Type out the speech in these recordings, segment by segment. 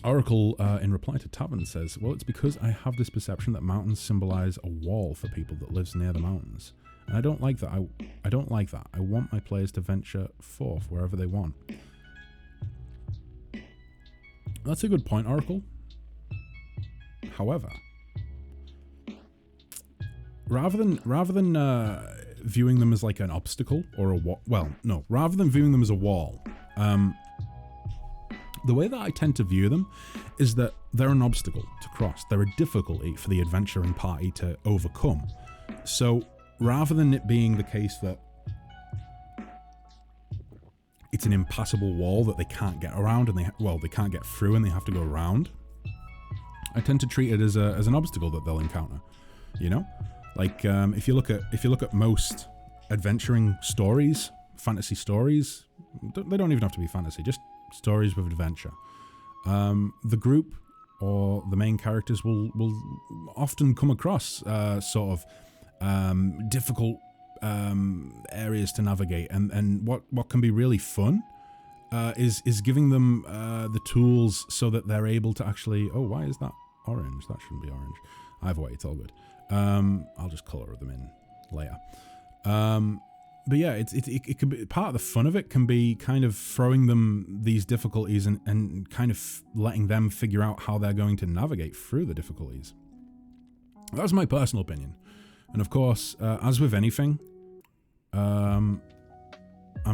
Oracle, in reply to Tavern, says, well, it's because I have this perception that mountains symbolize a wall for people that lives near the mountains. And I don't like that. I don't like that. I want my players to venture forth wherever they want. That's a good point, Oracle. However, rather than viewing them as like an obstacle or a wall, well, no, rather than viewing them as a wall, the way that I tend to view them is that they're an obstacle to cross. They're a difficulty for the adventuring party to overcome. So rather than it being the case that it's an impassable wall that they can't get around and they can't get through and they have to go around, I tend to treat it as an obstacle that they'll encounter. You know, like if you look at most adventuring stories, fantasy stories, they don't even have to be fantasy, just stories with adventure. The group or the main characters will often come across sort of difficult areas to navigate, and what can be really fun is giving them the tools so that they're able to actually. Oh, why is that orange? That shouldn't be orange. Either way, it's all good. I'll just color them in later. But yeah, it can be part of the fun of it can be kind of throwing them these difficulties and kind of letting them figure out how they're going to navigate through the difficulties. That's my personal opinion. And of course, as with anything, I'm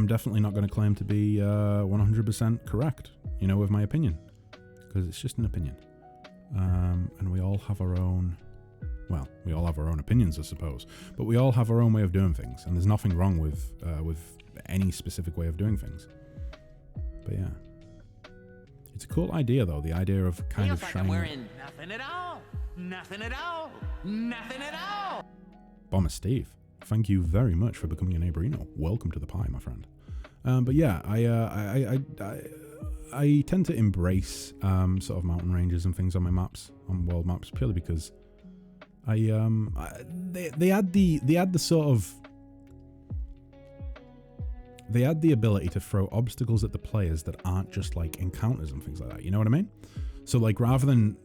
definitely not going to claim to be 100% correct, you know, with my opinion, because it's just an opinion. And we all have our own, well, we all have our own opinions, I suppose, but we all have our own way of doing things, and there's nothing wrong with any specific way of doing things. But yeah, it's a cool idea, though, the idea of kind of shining. We're in nothing at all, nothing at all, nothing at all. Bomber Steve, thank you very much for becoming a neighborino. Welcome to the pie, my friend. But yeah, I tend to embrace sort of mountain ranges and things on my maps, on world maps, purely because they add the ability to throw obstacles at the players that aren't just like encounters and things like that. You know what I mean? So like rather than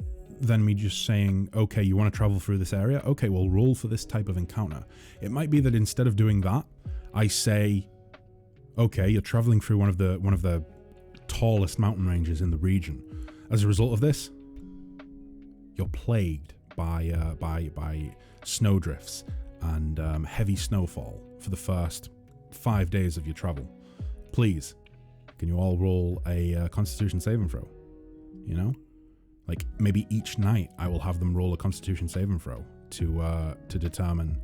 me just saying, okay, you want to travel through this area? Okay, well, roll for this type of encounter. It might be that instead of doing that, I say, okay, you're traveling through one of the tallest mountain ranges in the region. As a result of this, you're plagued by snowdrifts and heavy snowfall for the first 5 days of your travel. Please, can you all roll a Constitution saving throw? You know, like maybe each night I will have them roll a Constitution saving throw to determine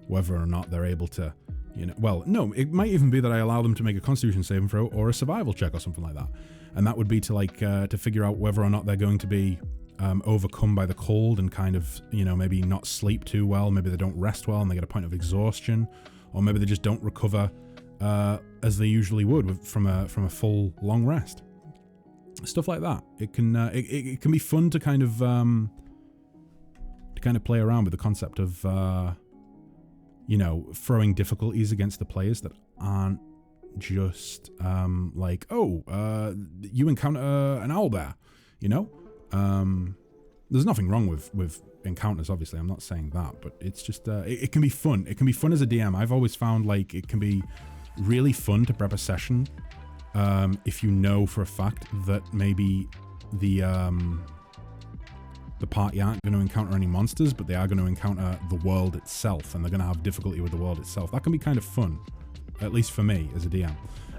whether or not they're able to, you know, well, no, it might even be that I allow them to make a Constitution saving throw or a survival check or something like that, and that would be to like to figure out whether or not they're going to be overcome by the cold and kind of, you know, maybe not sleep too well, maybe they don't rest well and they get a point of exhaustion, or maybe they just don't recover as they usually would from a full long rest. Stuff like that. It can be fun to kind of play around with the concept of you know, throwing difficulties against the players that aren't just like, oh, you encounter an owlbear, you know. There's nothing wrong with encounters, obviously. I'm not saying that, but it's just it can be fun. It can be fun as a DM. I've always found like it can be really fun to prep a session if you know for a fact that maybe the party aren't going to encounter any monsters, but they are going to encounter the world itself, and they're going to have difficulty with the world itself. That can be kind of fun, at least for me as a DM.